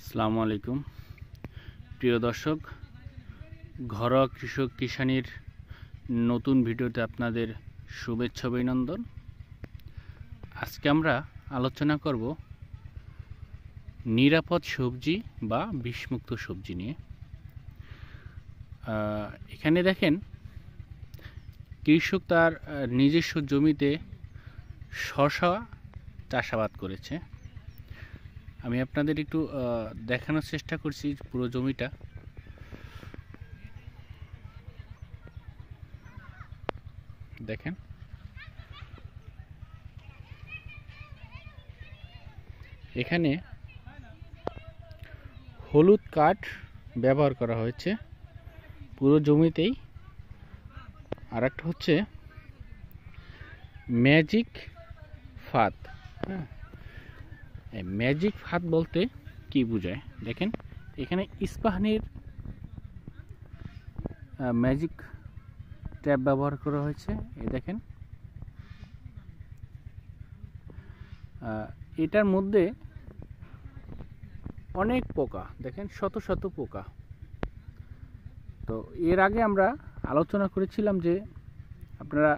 আসসালামু আলাইকুম প্রিয় দর্শক, ঘরোয়া কৃষক কিষানির নতুন ভিডিওতে আপনাদের শুভেচ্ছা অভিনন্দন। আজকে আমরা আলোচনা করব নিরাপদ সবজি বা বিষমুক্ত সবজি নিয়ে। এখানে দেখেন, কৃষক তার নিজস্ব জমিতে শসা চাষাবাদ করেছে। আমি আপনাদের একটু দেখানোর চেষ্টা করছি পুরো জমিটা। দেখেন, এখানে হলুদ কাঠ ব্যবহার করা হয়েছে পুরো জমিতেই। আর একটা হচ্ছে ম্যাজিক ফাত। হ্যাঁ, ম্যাজিক ফাত বলতে কি বোঝায় দেখেন, এখানে ইস্পাহানির ম্যাজিক ট্যাপ ব্যবহার করা হয়েছে। এই দেখেন, এটার মধ্যে অনেক পোকা, দেখেন শত শত পোকা। তো এর আগে আমরা আলোচনা করেছিলাম যে আপনারা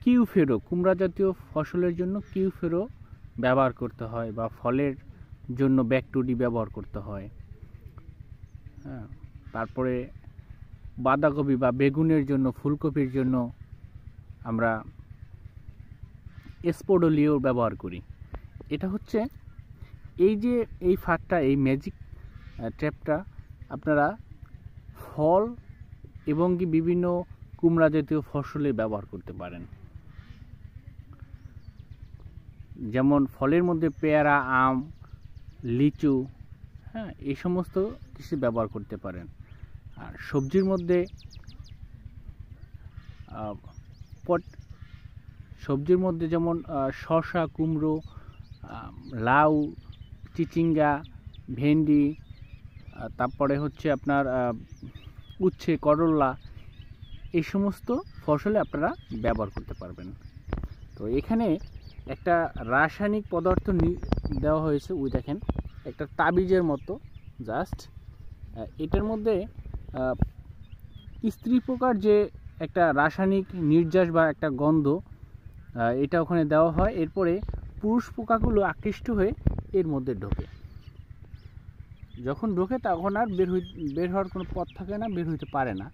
কিউফেরো, কুমড়া জাতীয় ফসলের জন্য কিউফেরো ব্যবহার করতে হয়, বা ফলের জন্য ব্যাকটুডি ব্যবহার করতে হয়। হ্যাঁ, তারপরে বাঁধাকপি বা বেগুনের জন্য, ফুলকপির জন্য আমরা স্পোডোলিও ব্যবহার করি। এটা হচ্ছে এই যে এই ফাঁদটা, এই ম্যাজিক ট্র্যাপটা আপনারা ফল এবং কি বিভিন্ন কুমড়া জাতীয় ফসলে ব্যবহার করতে পারেন। যেমন ফলের মধ্যে পেয়ারা, আম, লিচু, হ্যাঁ, এই সমস্ত কিছু ব্যবহার করতে পারেন। আর সবজির মধ্যে যেমন শসা, কুমড়ো, লাউ, চিচিঙ্গা, ভেন্ডি, তারপরে হচ্ছে আপনার উচ্ছে, করলা, এই সমস্ত ফসলে আপনারা ব্যবহার করতে পারবেন। তো এখানে একটা রাসায়নিক পদার্থ দেওয়া হয়েছে, ওই দেখেন একটা তাবিজের মতো, জাস্ট এটার মধ্যে স্ত্রী পোকার যে একটা রাসায়নিক নির্যাস বা একটা গন্ধ, এটা ওখানে দেওয়া হয়। এরপরে পুরুষ পোকাগুলো আকৃষ্ট হয়ে এর মধ্যে ঢোকে। যখন ঢোকে তখন আর বের হওয়ার কোনো পথ থাকে না, বের হইতে পারে না।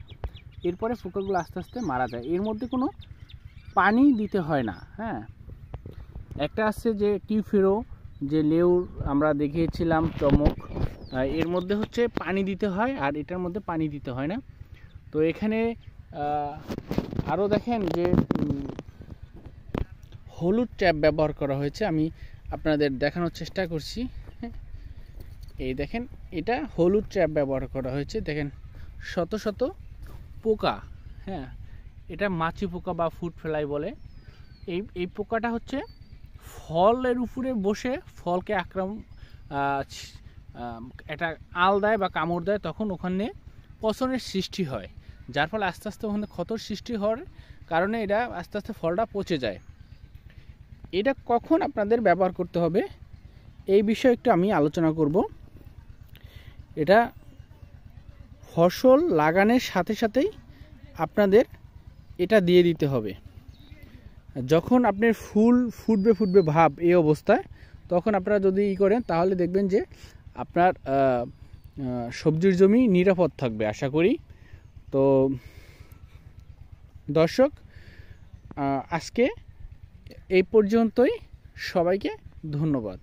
এরপরে পোকাগুলো আস্তে আস্তে মারা যায়। এর মধ্যে কোনো পানি দিতে হয় না। হ্যাঁ, একটা আছে যে কিউফেরো, যে লেউর আমরা দেখিয়েছিলাম চমক, এর মধ্যে হচ্ছে পানি দিতে হয়, আর এটার মধ্যে পানি দিতে হয় না। তো এখানে আরও দেখেন যে হলুদ ট্যাপ ব্যবহার করা হয়েছে। আমি আপনাদের দেখানোর চেষ্টা করছি। এই দেখেন, এটা হলুদ ট্যাপ ব্যবহার করা হয়েছে। দেখেন শত শত পোকা। হ্যাঁ, এটা মাছি পোকা বা ফুড ফ্লাই বলে। এই পোকাটা হচ্ছে ফলের উপরে বসে ফলকে একটা আল দেয় বা কামড় দেয়, তখন ওখানে পচনের সৃষ্টি হয়, যার ফলে আস্তে আস্তে ওখানে ক্ষতর সৃষ্টি হওয়ার কারণে এটা আস্তে আস্তে ফলটা পচে যায়। এটা কখন আপনাদের ব্যবহার করতে হবে এই বিষয়ে একটু আমি আলোচনা করব। এটা ফসল লাগানোর সাথে সাথেই আপনাদের এটা দিয়ে দিতে হবে। যখন আপনার ফুল ফুটবে ভাব এই অবস্থায়, তখন আপনারা যদি করেন তাহলে দেখবেন যে আপনার সবজির জমি নিরাপদ থাকবে আশা করি। তো দর্শক, আজকে এই পর্যন্তই। সবাইকে ধন্যবাদ।